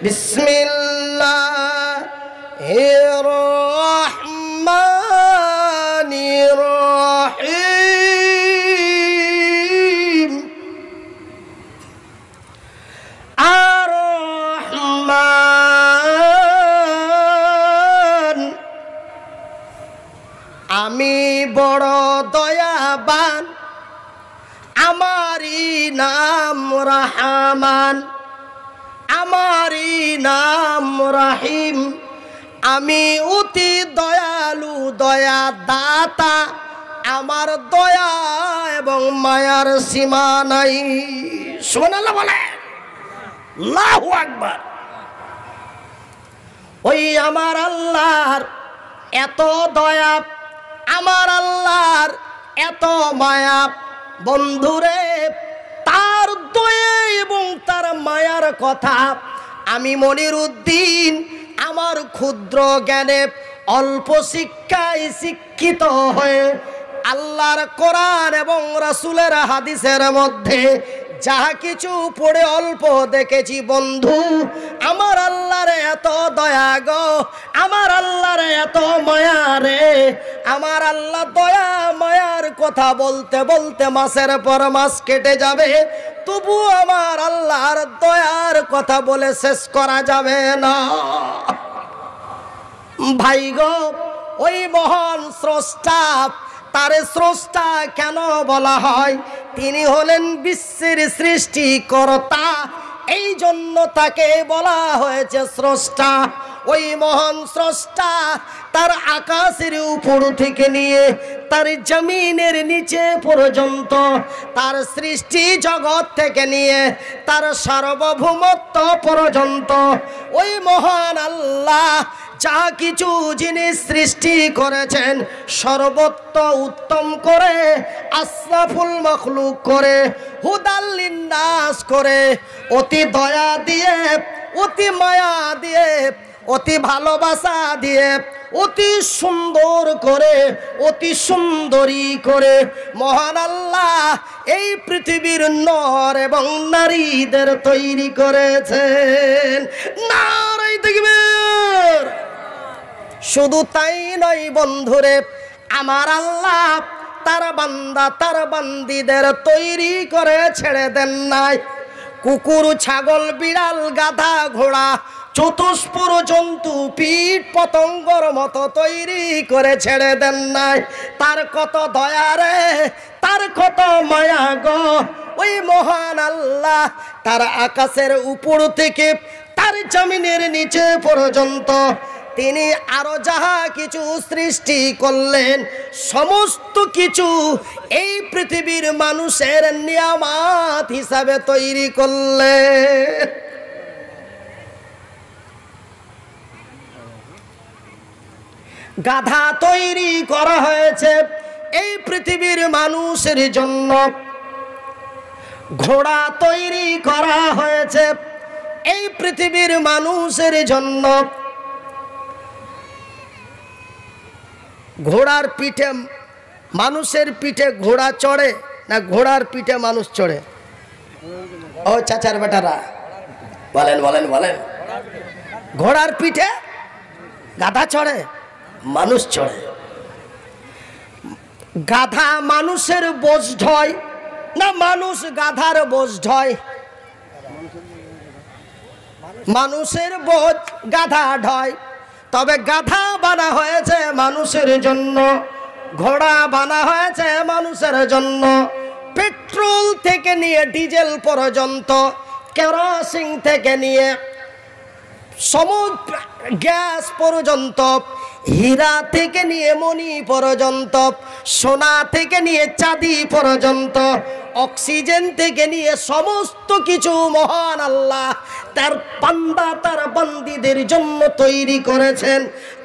বিসমিল্লাহির রহমানির রহিম আর রহমান আমি বড় দয়াবান আমারি নাম রহমান আমারি নাম রহিম আমি অতি দয়ালু দয়া দাতা আমার দয়া এবং মায়ার সীমা নাই সুবহানাল্লাহ বলে আল্লাহু আকবার ওই আমার আল্লাহর এত দয়া আমার আল্লাহর এত মায়া বন্ধুরে তার দয়া এবং তার মায়ার কথা আমি মনিরউদ্দিন আমার ক্ষুদ্র জ্ঞানে অল্প শিক্ষায় শিক্ষিত হয়ে আল্লাহর কোরআন এবং রাসূলের হাদিসের মধ্যে যাহা কিছু পড়ে অল্প দেখেছি বন্ধু আমার আল্লাহর এত দয়া গো আমার আল্লাহর এত মায়া রে আমার আল্লাহ দয়া মায়ার কথা বলতে বলতে মাসের পর মাস কেটে যাবে তবু আমার আল্লাহর দয়ার কথা বলে শেষ করা যাবে না ভাই গো ওই মহান স্রষ্টা তারে স্রষ্টা কেন বলা হয় তিনি হলেন বিশ্বের সৃষ্টিকর্তা এই জন্য তাকে বলা হয়েছে স্রষ্টা ওই মহান স্রষ্টা তার আকাশের উপর থেকে নিয়ে তার জমিনের নিচে পর্যন্ত তার সৃষ্টি জগৎ থেকে নিয়ে তার সার্বভৌমত্ব পর্যন্ত ওই মহান আল্লাহ যা কিছু জিনিস সৃষ্টি করেছেন সর্বোত্ত উত্তম করে আশরাফুল মাখলুক করে হুদাল লিন্নাস করে অতি দয়া দিয়ে অতি মায়া দিয়ে অতি ভালোবাসা দিয়ে অতি সুন্দর করে অতি সুন্দরী করে মহান আল্লাহ এই পৃথিবীর নর এবং নারীদের তৈরি করেছেন নারায়ে তাকবীর শুধু তাই নয় বন্ধুরে আমার আল্লাহ তার বান্দা তার বান্দীদের তৈরি করে ছেড়ে দেন নাই কুকুর ছাগল বিড়াল গাধা ঘোড়া চতুষ্পুর জন্তু কীট পতঙ্গর মতো তৈরি করে ছেড়ে দেন নাই তার কত দয়া রে তার কত মায়া গো ওই মহান আল্লাহ তার আকাশের উপর থেকে তার জমিনের নিচে পর্যন্ত তিনি আরো যাহা কিছু সৃষ্টি করলেন সমস্ত কিছু এই পৃথিবীর মানুষের নিয়ামত হিসাবে তৈরি করলেন গাধা তৈরি করা হয়েছে এই পৃথিবীর মানুষের জন্য ঘোড়া তৈরি করা হয়েছে এই পৃথিবীর মানুষের জন্য ঘোড়ার পিঠে মানুষের পিঠে ঘোড়া চড়ে না ঘোড়ার পিঠে মানুষ চড়ে ও চাচার বেটারা বলেন বলেন বলেন ঘোড়ার পিঠে গাধা চড়ে মানুষ চড়ে গাধা মানুষের বোঝ ঢয় না মানুষ গাধার বোঝ ঢয় মানুষের বোঝ গাধা ঢয় তবে গাধা বানা হয়েছে মানুষের জন্য ঘোড়া বানা হয়েছে মানুষের জন্য পেট্রোল থেকে নিয়ে ডিজেল পর্যন্ত কেরোসিন থেকে নিয়ে সমুদ্র গ্যাস পর্যন্ত হীরা থেকে নিয়ে মণি পর্যন্ত সোনা থেকে নিয়ে চাঁদি পর্যন্ত অক্সিজেন থেকে নিয়ে সমস্ত কিছু মহান আল্লাহ তার বান্দা তার বান্দীদের জন্য তৈরি করেছেন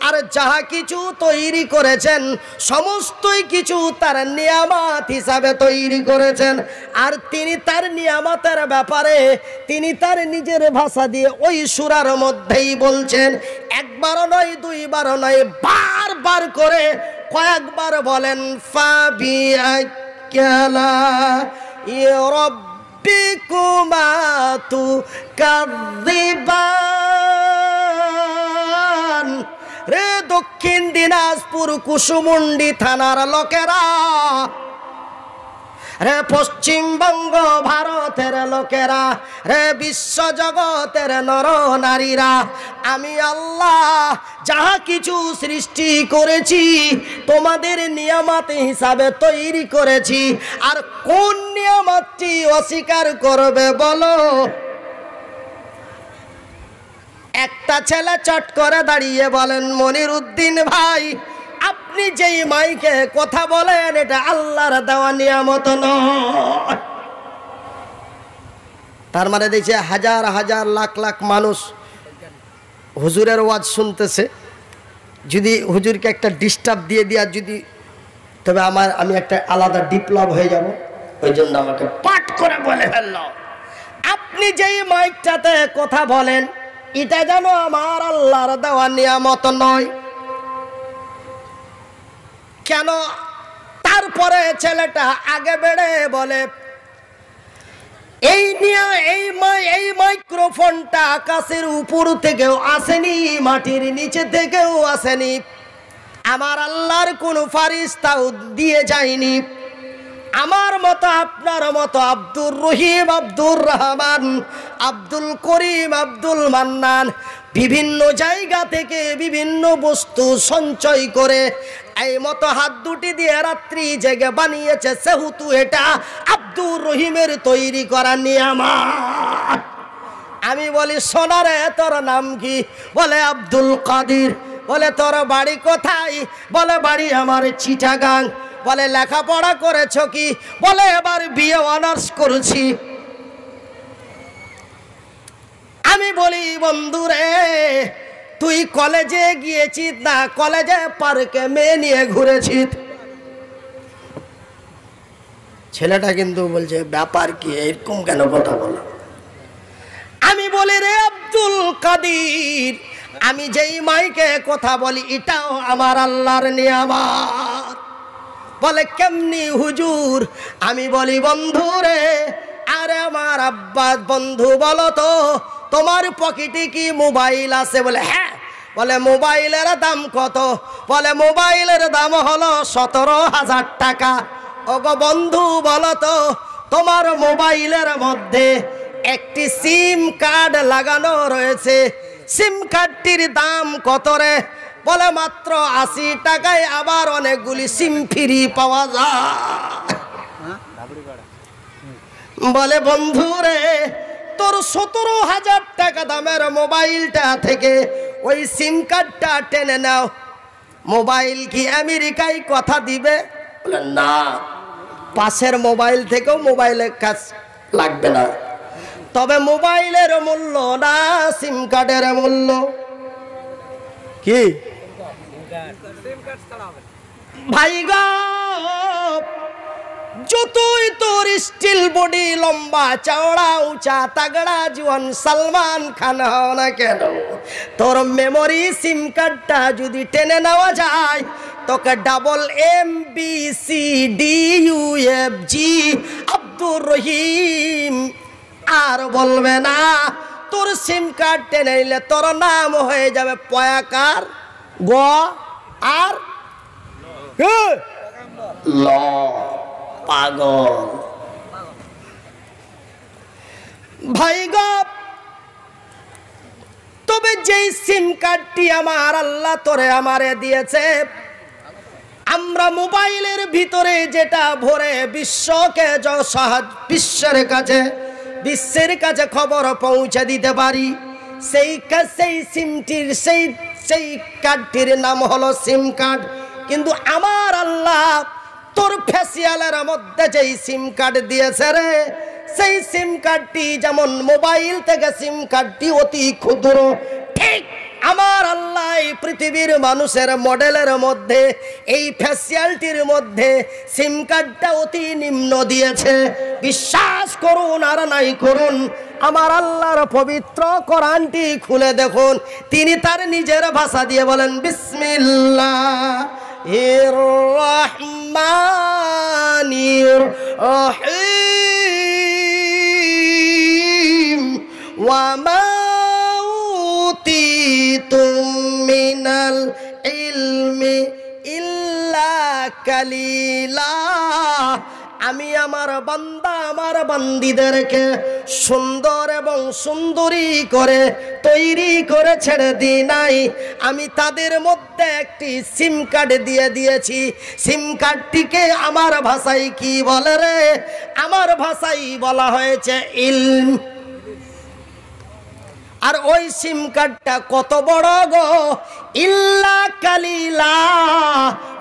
আর যাহা কিছু তৈরি করেছেন সমস্তই কিছু তার নিয়ামত হিসাবে তৈরি করেছেন আর তিনি তার নিয়ামতের ব্যাপারে তিনি তার নিজের ভাষা দিয়ে ওই সূরার মধ্যেই বলছেন একবার নয় দুইবার নয় বারবার করে কয়েকবার বলেন ফাবিআক্কালা ইয়া রাব্বিকুমা তুকাযযিবান দক্ষিণ দিনাজপুর কুসুমুন্ডি থানার লোকেরা, রে পশ্চিমবঙ্গ ভারতের লোকেরা, রে বিশ্ব জগতের নর নারীরা, আমি আল্লাহ যাহা কিছু সৃষ্টি করেছি তোমাদের নিয়ামত হিসাবে তৈরি করেছি। আর কোন নিয়ামতটি অস্বীকার করবে বলো? একটা ছেলে চট করে দাঁড়িয়ে বলেন, মনির উদ্দিন ভাই, আপনি যেই মাইকে কথা বলেন এটা আল্লাহর দেওয়া নিয়ামত নয়। তার মানে দেখছে হাজার হাজার লাখ লাখ মানুষ হুজুরের ওয়াজ শুনতেছে, যদি হুজুরকে একটা ডিস্টার্ব দিয়ে দেওয়া, যদি তবে আমি একটা আলাদা ডিপ্লব হয়ে যাব, ওই জন্য আমাকে পাঠ করে বলে ফেলল, আপনি যেই মাইকটাতে কথা বলেন এটা যেন আমার আল্লাহর দেওয়া নিয়ামত নয়। কেন? তারপরে ছেলেটা আগে বেড়ে বলে, এই মাইক্রোফোনটা আকাশের উপর থেকেও আসেনি, মাটির নিচে থেকেও আসেনি, আমার আল্লাহর কোনো ফারিস্তাও দিয়ে যায়নি। আমার মতো আপনার মতো আব্দুর রহিম, আব্দুর রহমান, আব্দুল করিম, আব্দুল মান্নান বিভিন্ন জায়গা থেকে বিভিন্ন বস্তু সঞ্চয় করে এই মতো হাত দুটি দিয়ে রাত্রি জেগে বানিয়েছে, সেহেতু এটা আব্দুর রহিমের তৈরি করা নিয়ামত। আমি বলি, সোনারে তোর নাম কি? বলে আব্দুল কাদির। বলে তোর বাড়ি কোথায়? বলে বাড়ি আমার চিটাগাং। বলে লেখাপড়া করেছ কি? বলে এবার বিএ অনার্স করছি। আমি বলি, বন্ধুরে তুই কলেজে গিয়েছিস না কলেজে পার্কে মেয়ে নিয়ে ঘুরেছিস? ছেলেটা কিন্তু বলছে, ব্যাপার কি, এরকম কেন কথা বলো? আমি বলি, রে আব্দুল কাদির, আমি যেই মাইকে কথা বলি এটাও আমার আল্লাহর নিয়ামত। বলে কেমনি হুজুর? আমি বলি, বন্ধু রে, আরে আমার আব্বাস বন্ধু, বলো তো তোমার পকেটে কি মোবাইল আছে? বলে হ্যাঁ। বলে মোবাইলের দাম কত? বলে মোবাইলের দাম হলো 17,000 টাকা। ওগো বন্ধু, বলো তো তোমার মোবাইলের মধ্যে একটি সিম কার্ড লাগানো রয়েছে, সিম কার্ডটির দাম কত রে? বলে মাত্র 80 টাকায় আবার অনেকগুলি সিম ফ্রি পাওয়া যায়। বলে বন্ধু রে, তোর 17,000 টাকা দামের মোবাইলটা থেকে ওই সিম কার্ডটা টেনে নাও। মোবাইল কি আমেরিকায় কথা দিবে? বলে না, পাশের মোবাইল থেকেও মোবাইলের কাজ লাগবে না। তবে মোবাইলের মূল্য না সিম কার্ডের মূল্য কি? ভাই গো, যতই তোর স্টিল বডি, লম্বা চওড়া উঁচা তাগড়া জীবন সালমান খান হও না কেন, তোর মেমোরি সিম কার্ডটা যদি টেনে নেওয়া যায় তোকে ABCDUFG আব্দুর রহিম আর বলবে না। তোর সিম কার্ড টেনে নিলে তোর নাম হয়ে যাবে পয়াকার গ আর ল, পাগল। ভাই গো, তবে যেই সিম কার্ডটি আমার আল্লাহ তোরে আমারে দিয়েছে, আমরা মোবাইলের ভিতরে যেটা ভরে বিশ্বের কাছে খবর পৌঁছে দিতে পারি, সেই সিমটির সেই কার্ডটির নাম হলো সিম কার্ড। কিন্তু আমার আল্লাহ তোর ফেসিয়ালের মধ্যে যেই সিম কার্ড দিয়েছে রে, সেই সিম কার্ডটি যেমন মোবাইল থেকে সিম কার্ডটি অতি ক্ষুদ্র, ঠিক আমার আল্লাহ এই পৃথিবীর মানুষের মডেলের মধ্যে এই ফেসিয়ালটির মধ্যে সিম কার্ডটা অতি নিম্ন দিয়েছে। বিশ্বাস করুন আর নাই করুন, আমার আল্লাহর পবিত্র কোরআনটি খুলে দেখুন, তিনি তার নিজের ভাষা দিয়ে বলেন, বিসমিল্লাহির রহমানির রহিম ওয়া মা উতিতুম মিনাল কালিলা, আমি আমার বান্দা আমার বান্দিদেরকে সুন্দর এবং সুন্দরী করে তৈরি করে ছেড়ে দিই নাই। আমি তাদের মধ্যে একটি সিম কার্ড দিয়ে দিয়েছি। সিম কার্ডটিকে আমার ভাষায় কি বলে রে? আমার ভাষায় বলা হয়েছে ইলম। আর ওই সিম কার্ডটা কত বড় গো? ইল্লা কালিলা,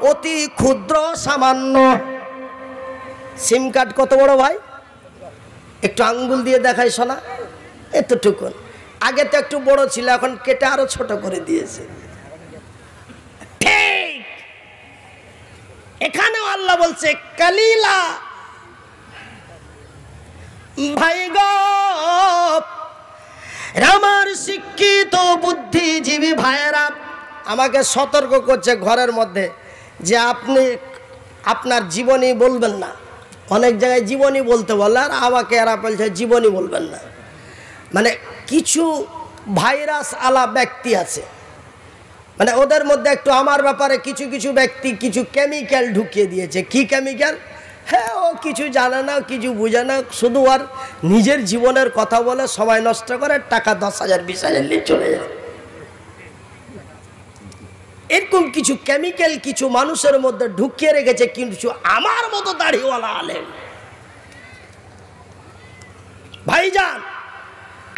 অতি ক্ষুদ্র সামান্য। সিম কার্ড কত বড় ভাই? একটু আঙ্গুল দিয়ে দেখাই শোনা, এতটুকু। আগে তো একটু বড় ছিল, এখন কেটে আরো ছোট করে দিয়েছে। ঠিক এখানেও আল্লাহ বলছে কালিলা। ভাই গো, আমার শিক্ষিত বুদ্ধিজীবী ভাইয়েরা আমাকে সতর্ক করছে ঘরের মধ্যে যে আপনি আপনার জীবনী বলবেন না। অনেক জায়গায় জীবনী বলতে বলে, আর আমাকে এরা বলছে জীবনী বলবেন না। মানে কিছু ভাইরাস আলা ব্যক্তি আছে, মানে ওদের মধ্যে একটু আমার ব্যাপারে কিছু কিছু ব্যক্তি কিছু কেমিক্যাল ঢুকিয়ে দিয়েছে। কি কেমিক্যাল? হ্যাঁ, ও কিছু জানে না, কিছু বুঝে না, শুধু আর নিজের জীবনের কথা বলে সময় নষ্ট করে, টাকা 10,000 20,000 নিয়ে চলে যায়। এরকম কিছু কেমিক্যাল কিছু মানুষের মধ্যে ঢুকিয়ে রেখেছে। কিন্তু আমার মতো দাড়িওয়ালা আলেম ভাইজান,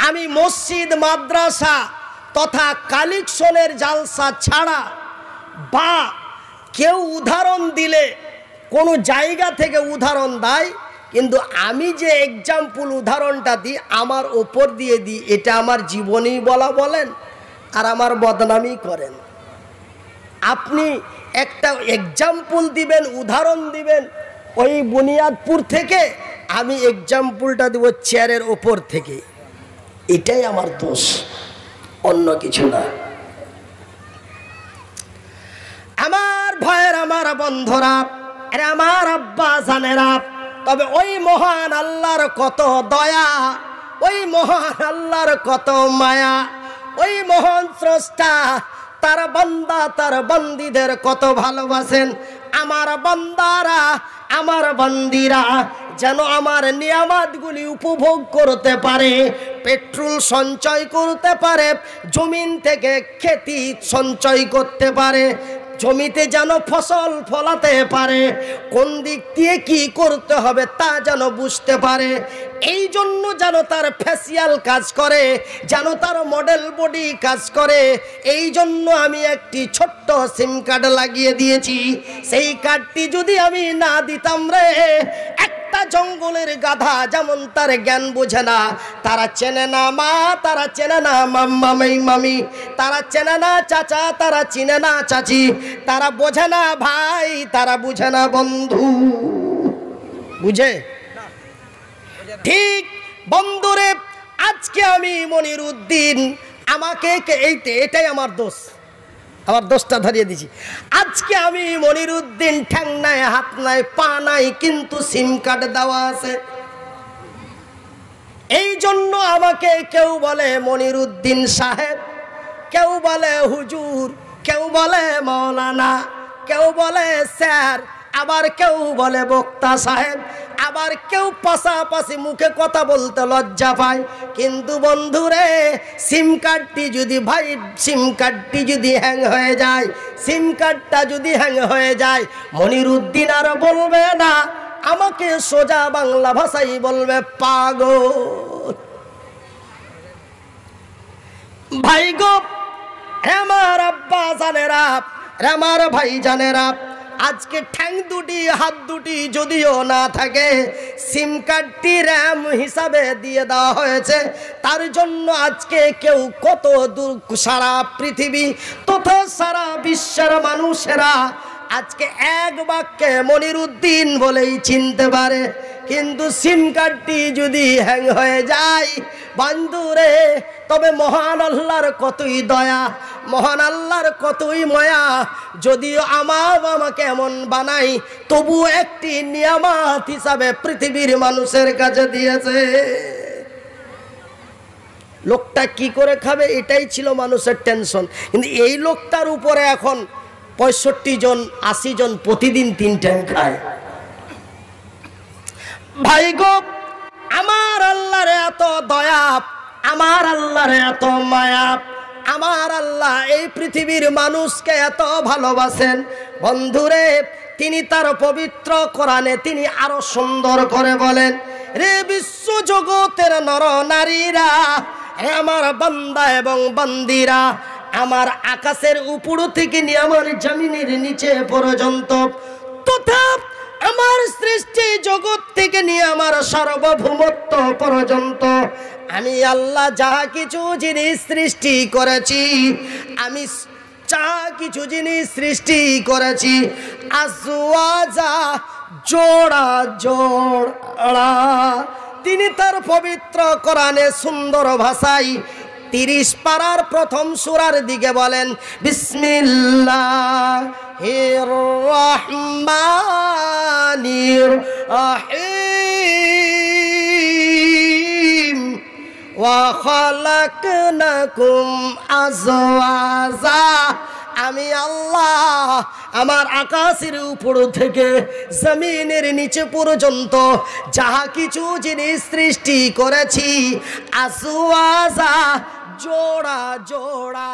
আমি মসজিদ মাদ্রাসা তথা কালেকশনের জালসা ছাড়া বা কেউ উদাহরণ দিলে কোনো জায়গা থেকে উদাহরণ দেয়, কিন্তু আমি যে এক্সাম্পল উদাহরণটা দিই আমার ওপর দিয়ে দিই, এটা আমার জীবনী বলা বলেন আর আমার বদনামি করেন। আপনি একটা এক্সাম্পল দিবেন, উদাহরণ দিবেন ওই বুনিয়াদপুর থেকে, আমি এক্সাম্পলটা দেব চেয়ারের ওপর থেকে। এটাই আমার দোষ, অন্য কিছু না। আমার ভাইয়ের, আমার বন্ধুরা, আমার আব্বা জানেরা, তবে ওই মহান আল্লাহর কত দয়া, ওই মহান আল্লাহর কত মায়া, ওই মহান স্রষ্টা তার বান্দা তার বান্দীদের কত ভালোবাসেন। আমার বান্দারা আমার বান্দিরা যেন আমার নিয়ামতগুলি উপভোগ করতে পারে, পেট্রোল সঞ্চয় করতে পারে, জমিন থেকে খেতি সঞ্চয় করতে পারে, জমিতে যেন ফসল ফলাতে পারে, কোন দিক দিয়ে কি করতে হবে তা যেন বুঝতে পারে। এই জন্য যেন তার ফেসিয়াল কাজ করে, যেন তার মডেল বডি কাজ করে। এই জন্য আমি একটি ছোট্ট সিম কার্ড লাগিয়ে দিয়েছি। সেই কার্ডটি যদি আমি না দিতাম রে, একটা জঙ্গলের গাধা যেমন তার জ্ঞান বোঝে না, তারা চেনে না মা, তারা চেনে না মাম্মাই মামি, তারা চেনে না চাচা, তারা চিনে না চাচি, তারা বোঝে না ভাই, তারা বুঝে না বন্ধু। বুঝে? ঠিক বন্ধুরে, আজকে আমি মনিরুদ্দিন, আমাকে এটাই আমার দোষ, আমার দোষটা ধরিয়ে দিছি। আজকে আমি মনিরুদ্দিন, ঠ্যাং নাই, হাত নাই, পা নাই, কিন্তু সিম কার্ড দেওয়া আছে। এই জন্য আমাকে কেউ বলে মনিরুদ্দিন সাহেব, কেউ বলে হুজুর, কেউ বলে মৌলানা, কেউ বলে স্যার, আবার কেউ বলে বক্তা সাহেব, আবার কেউ পাশাপাশি মুখে কথা বলতে লজ্জা পায়। কিন্তু বন্ধুরে, সিম কার্ডটি যদি হ্যাং হয়ে যায়, সিম কার্ডটা যদি হ্যাং হয়ে যায়, মনিরুদ্দিন আর বলবে না, আমাকে সোজা বাংলা ভাষায় বলবে পাগল। ভাই গো, আমার আব্বা জানেরা, আমার ভাই জানেরা, আজকে ঠ্যাং দুটি হাত দুটি যদিও না থাকে, সিম কার্ডটি র্যাম হিসাবে দিয়ে দেওয়া হয়েছে। তার জন্য আজকে কেউ কত দূর সারা পৃথিবী তথা সারা বিশ্বের মানুষেরা আজকে এক বাক্যে মনিরুদ্দিন বলেই চিনতে পারে। কিন্তু সিম কার্ডটি যদি হ্যাং হয়ে যায় বন্ধুরে, তবে মহান আল্লাহর কতই দয়া, মহান আল্লাহর কতই মায়া। যদিও আমাকে এমন বানাই, তবু একটি নিয়ামত হিসাবে পৃথিবীর মানুষের কাছে দিয়েছে। লোকটা কি করে খাবে, এটাই ছিল মানুষের টেনশন। কিন্তু এই লোকটার উপরে এখন 65 জন 80 জন প্রতিদিন 3 টাইম খায়। ভাই গো, আমার আল্লাহর এত দয়া, আমার আল্লাহর এত মায়া, আমার আল্লাহ এই পৃথিবীর মানুষকে এত ভালোবাসেন। বন্ধুরে, তিনি তার পবিত্র কোরআনে তিনি আরো সুন্দর করে বলেন, রে বিশ্ব জগতের নর নারীরা, হে আমার বান্দা এবং বান্দিরা, আমার আকাশের উপর থেকে নিয়ে আমার জমিনের নিচে পর্যন্ত তথা আমার সৃষ্টি জগৎ থেকে নিয়ে আমার সার্বভৌমত্ব পর্যন্ত আমি আল্লাহ যা কিছু জিনিস সৃষ্টি করেছি, আমি যা কিছু জিনিস সৃষ্টি করেছি, আজওয়াজা জোড়া জোড়া, তিনি তার পবিত্র কোরআনে সুন্দর ভাষায় 30 পারার প্রথম সূরার দিকে বলেন, বিসমিল্লাহির রহমানির রহিম ওয়া খালাকনাকুম আজওয়াজা। আমি আল্লাহ আমার আকাশের উপর থেকে জমিনের নিচে পর্যন্ত যাহা কিছু জিনিস সৃষ্টি করেছি, আজওয়াজা জোড়া জোড়া।